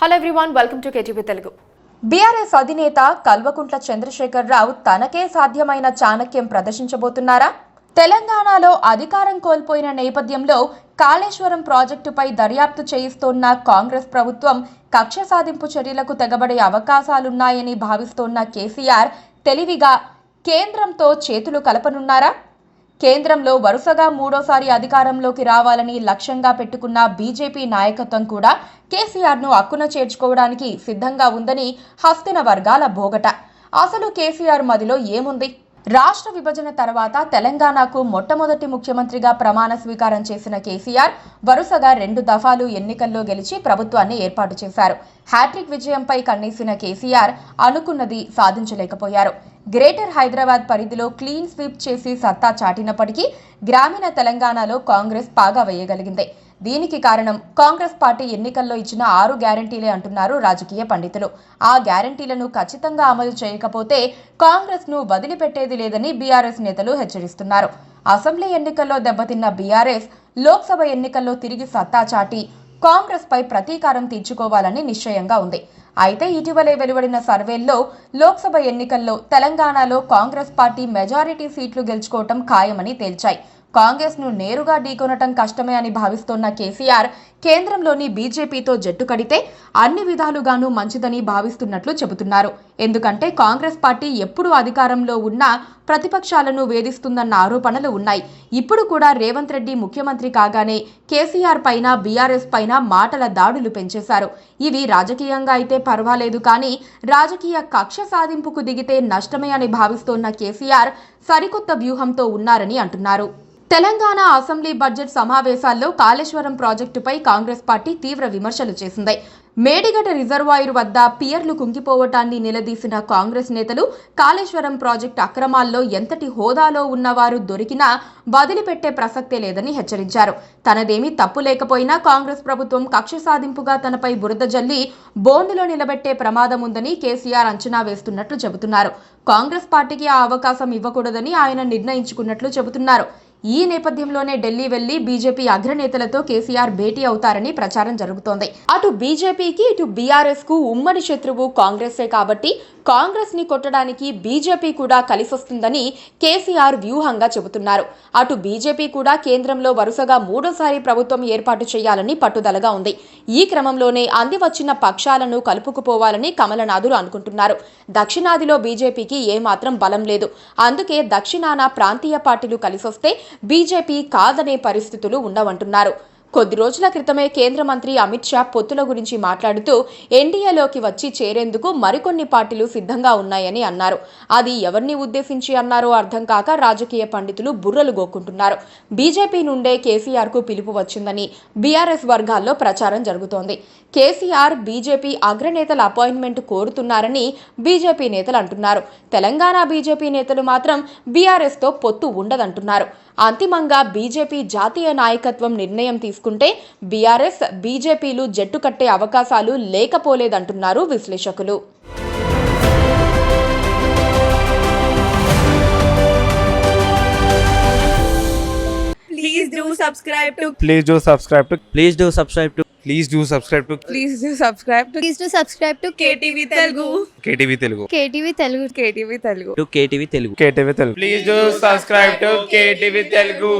Hello everyone, welcome to KTV Telugu. BRS అధినేత కల్వకుంట్ల చంద్రశేఖర్ రావు తనకే సాధ్యమైన చాణక్యం ప్రదర్శించబోతున్నారా? తెలంగాణలో అధికారం కోల్పోయిన నేపథ్యంలో కాళేశ్వరం ప్రాజెక్టుపై దర్యాప్తు చేయిస్తోన్న కాంగ్రెస్ ప్రభుత్వం కక్ష సాధింపు చర్యలకు తెగబడే అవకాశాలున్నాయని భావిస్తోన్న కేసీఆర్ తెలివిగా కేంద్రంతో చేతులు కలపనున్నారా? కేంద్రంలో వరుసగా మూడోసారి అధికారంలోకి రావాలని లక్ష్యంగా పెట్టుకున్న బీజేపీ నాయకత్వం కూడా కేసీఆర్ను అక్కున చేర్చుకోవడానికి సిద్ధంగా ఉందని హస్తిన వర్గాల భోగట. అసలు కేసీఆర్ మదిలో ఏముంది? రాష్ట్ర విభజన తర్వాత తెలంగాణకు మొట్టమొదటి ముఖ్యమంత్రిగా ప్రమాణ స్వీకారం చేసిన కేసీఆర్ వరుసగా 2 దఫాలు ఎన్నికల్లో గెలిచి ప్రభుత్వాన్ని ఏర్పాటు చేశారు. హ్యాట్రిక్ విజయంపై కన్నేసిన కేసీఆర్ అనుకున్నది సాధించలేకపోయారు. గ్రేటర్ హైదరాబాద్ పరిధిలో క్లీన్ స్వీప్ చేసి సత్తా చాటినప్పటికీ గ్రామీణ తెలంగాణలో కాంగ్రెస్ పాగా వేయగలిగింది. దీనికి కారణం కాంగ్రెస్ పార్టీ ఎన్నికల్లో ఇచ్చిన 6 గ్యారంటీలే అంటున్నారు రాజకీయ పండితులు. ఆ గ్యారంటీలను ఖచ్చితంగా అమలు చేయకపోతే కాంగ్రెస్ ను వదిలిపెట్టేది లేదని బీఆర్ఎస్ నేతలు హెచ్చరిస్తున్నారు. అసెంబ్లీ ఎన్నికల్లో దెబ్బతిన్న బీఆర్ఎస్ లోక్సభ ఎన్నికల్లో తిరిగి సత్తా చాటి కాంగ్రెస్ పై ప్రతీకారం తీర్చుకోవాలని నిశ్చయంగా ఉంది. అయితే ఇటీవలే వెలువడిన సర్వేల్లో లోక్సభ ఎన్నికల్లో తెలంగాణలో కాంగ్రెస్ పార్టీ మెజారిటీ సీట్లు గెలుచుకోవటం ఖాయమని తేల్చాయి. కాంగ్రెస్ ను నేరుగా ఢీకొనటం కష్టమే అని భావిస్తోన్న కేసీఆర్ కేంద్రంలోని బీజేపీతో జట్టు కడితే అన్ని విధాలుగానూ మంచిదని భావిస్తున్నట్లు చెబుతున్నారు. ఎందుకంటే కాంగ్రెస్ పార్టీ ఎప్పుడు అధికారంలో ఉన్నా ప్రతిపక్షాలను వేధిస్తుందన్న ఆరోపణలు ఉన్నాయి. ఇప్పుడు కూడా రేవంత్ రెడ్డి ముఖ్యమంత్రి కాగానే కేసీఆర్ పైన బీఆర్ఎస్ పైన మాటల దాడులు పెంచేశారు. ఇవి రాజకీయంగా అయితే పర్వాలేదు, కానీ రాజకీయ కక్ష సాధింపుకు దిగితే నష్టమే అని భావిస్తోన్న కేసీఆర్ సరికొత్త వ్యూహంతో ఉన్నారని అంటున్నారు. తెలంగాణ అసెంబ్లీ బడ్జెట్ సమావేశాల్లో కాళేశ్వరం ప్రాజెక్టుపై కాంగ్రెస్ పార్టీ తీవ్ర విమర్శలు చేసింది. మేడిగడ్డ రిజర్వాయర్ వద్ద పియర్లు కుంగిపోవటాన్ని నిలదీసిన కాంగ్రెస్ నేతలు కాళేశ్వరం ప్రాజెక్టు అక్రమాల్లో ఎంతటి హోదాలో ఉన్నవారు దొరికినా వదిలిపెట్టే ప్రసక్తే లేదని హెచ్చరించారు. తనదేమీ తప్పు లేకపోయినా కాంగ్రెస్ ప్రభుత్వం కక్ష సాధింపుగా తనపై బురద జల్లి బోనులో నిలబెట్టే ప్రమాదం ఉందని కేసీఆర్ అంచనా వేస్తున్నట్లు చెబుతున్నారు. కాంగ్రెస్ పార్టీకి ఆ అవకాశం ఇవ్వకూడదని ఆయన నిర్ణయించుకున్నట్లు చెబుతున్నారు. ఈ నేపథ్యంలోనే ఢిల్లీ వెళ్లి బీజేపీ అగ్రనేతలతో కేసీఆర్ భేటీ అవుతారని ప్రచారం జరుగుతోంది. అటు బీజేపీకి ఇటు బీఆర్ఎస్ కు ఉమ్మడి శత్రువు కాంగ్రెసే కాబట్టి కాంగ్రెస్ ని కొట్టడానికి బీజేపీ కూడా కలిసొస్తుందని కేసీఆర్ వ్యూహంగా చెబుతున్నారు. అటు బీజేపీ కూడా కేంద్రంలో వరుసగా మూడోసారి ప్రభుత్వం ఏర్పాటు చేయాలని పట్టుదలగా ఉంది. ఈ క్రమంలోనే అందివచ్చిన పక్షాలను కలుపుకుపోవాలని కమలనాథులు అనుకుంటున్నారు. దక్షిణాదిలో బీజేపీకి ఏమాత్రం బలం లేదు. అందుకే దక్షిణాన ప్రాంతీయ పార్టీలు కలిసొస్తే బీజేపీ కాదనే పరిస్థితులు ఉండవంటున్నారు. కొద్ది రోజుల క్రితమే కేంద్ర మంత్రి అమిత్ షా పొత్తుల గురించి మాట్లాడుతూ ఎన్డీఏలోకి వచ్చి చేరేందుకు మరికొన్ని పార్టీలు సిద్ధంగా ఉన్నాయని అన్నారు. అది ఎవరిని ఉద్దేశించి అన్నారో అర్థం కాక రాజకీయ పండితులు బుర్రలు గోక్కుంటున్నారు. బీజేపీ నుండే కేసీఆర్ కు పిలుపు వచ్చిందని బీఆర్ఎస్ వర్గాల్లో ప్రచారం జరుగుతోంది. కేసీఆర్ బీజేపీ అగ్రనేతల అపాయింట్మెంట్ కోరుతున్నారని బీజేపీ నేతలు అంటున్నారు. తెలంగాణ బీజేపీ నేతలు మాత్రం బీఆర్ఎస్ తో పొత్తు ఉండదంటున్నారు. అంతిమంగా బీజేపీ జాతీయ నాయకత్వం నిర్ణయం తీసుకుంటే బీఆర్ఎస్ బీజేపీలు జట్టు కట్టే అవకాశాలు లేకపోలేదంటున్నారు విశ్లేషకులు. Please do subscribe to Please do subscribe to Please do subscribe to Please do subscribe to Please do subscribe to Please do subscribe to KTV Telugu. KTV Telugu. KTV Telugu. KTV Telugu. KTV Telugu. KTV Telugu. Please do subscribe to KTV Telugu.